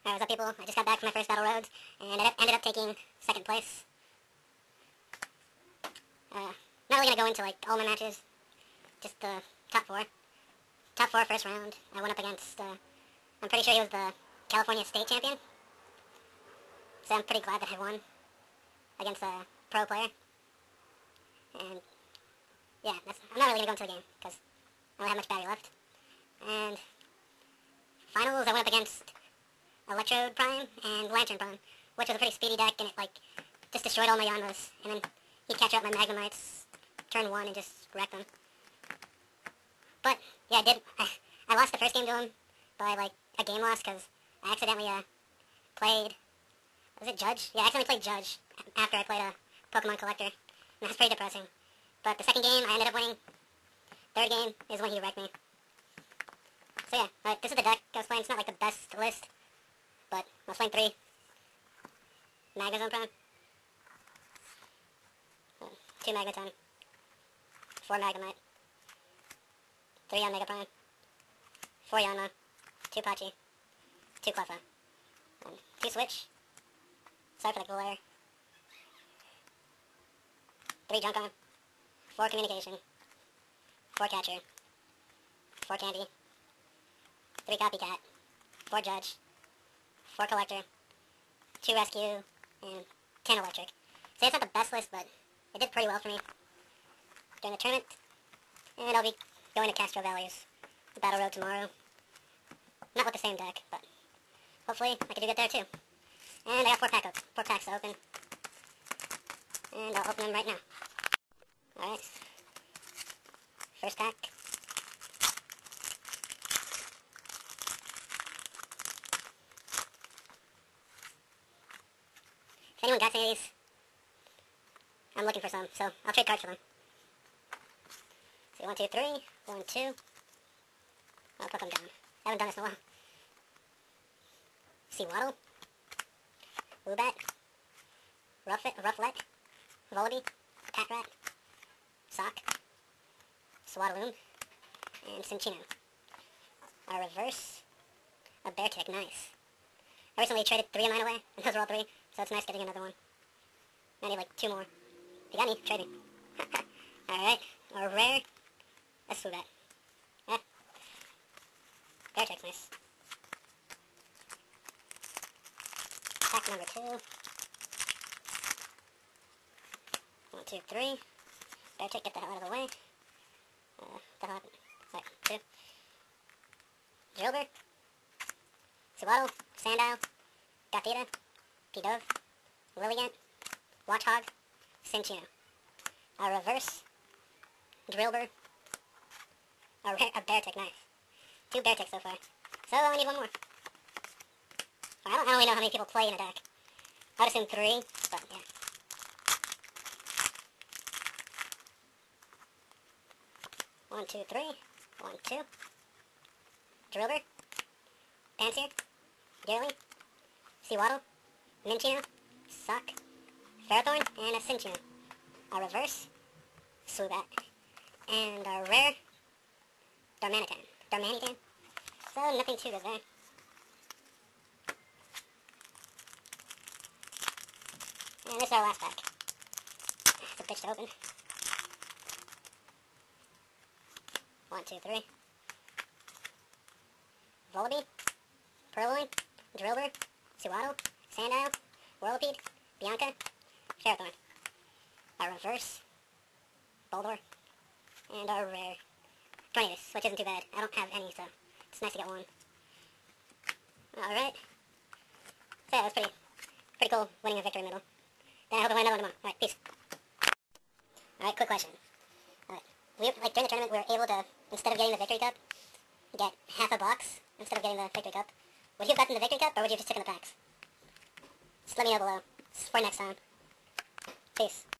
Alright, what's up, people? I just got back from my first Battle Roads, and I ended up taking second place. Not really gonna go into, like, all my matches, just the top four. Top four first round, I went up against, I'm pretty sure he was the California State Champion. So I'm pretty glad that I won against a pro player. And, yeah, I'm not really gonna go into the game, because I don't have much battery left. And, finals, I went up against Electrode Prime and Lantern Prime, which was a pretty speedy deck, and it, like, just destroyed all my Yanmas, and then he'd catch up my Magnemites turn one and just wreck them. But, yeah, I lost the first game to him by, like, a game loss, because I accidentally, played, was it Judge? Yeah, I accidentally played Judge after I played a Pokemon Collector, and that was pretty depressing. But the second game, I ended up winning. Third game is when he wrecked me. So yeah, this is the deck I was playing. It's not, like, the best list, but I was playing 3 Magnezone Prime, 2 Magneton, 4 Magnemite, 3 Mega Prime, 4 Yanma, 2 Pachi, 2 Cleffa, 2 Switch, sorry for the glare, 3 Junkon, 4 Communication, 4 Catcher, 4 Candy, 3 Copycat, 4 Judge, 4 Collector, 2 Rescue, and 10 Electric. So it's not the best list, but it did pretty well for me during the tournament. And I'll be going to Castro Valley's Battle Road tomorrow. Not with the same deck, but hopefully I can do good there too. And I got 4 packs to open. And I'll open them right now. Alright. First pack. If anyone got any of these, I'm looking for some, so I'll trade cards for them. So 1, 2, 3, 1, 2. I'll put them down. I haven't done this in a while. Seawaddle, Woobat, Rufflet, Volibee, Patrat, Sock, Swaddaloon, and Cinccino. Our reverse, a Beartic, nice. I recently traded 3 of mine away, and those were all 3, so it's nice getting another one. I need like 2 more. If you got any, trade me. Alright, our rare, a Swoobat. Yeah. Beartic's nice. Pack number 2. 1, 2, 3. Beartic, get the hell out of the way. Right, 2. Drillbur. Sewaddle, Sandile, Gothita, Pidove, Lilligant, Watchog, Cinccino. Our reverse, Drillbur, a Beartic, nice. 2 Bearticks so far. So I need 1 more. I don't really know how many people play in a deck. I would assume 3, but yeah. One, 2, 3. 1, 2. Drillbur, Pansear, Deerling, Sewaddle, Minccino, Sock, Ferrothorn, and a Cinccino. Our reverse, Swoobat. And our rare, Darmanitan. So nothing too good there. And this is our last pack. It's a bitch to open. 1, 2, 3. Volibee, Purloin, Drillbur, Sewaddle, Sandile, Whirlipede, Bianca, Ferrothorn. Our reverse, Boldore, and our rare, Tornadus, which isn't too bad. I don't have any, so it's nice to get 1. Alright. So yeah, it was pretty cool winning a victory medal. Then I hope I win another one tomorrow. Alright, peace. Alright, quick question. During the tournament, we were able to, instead of getting the victory cup, get half a box instead of getting the victory cup. Would you have gotten the victory cup, or would you have just taken the packs? Just let me know below. For next time. Peace.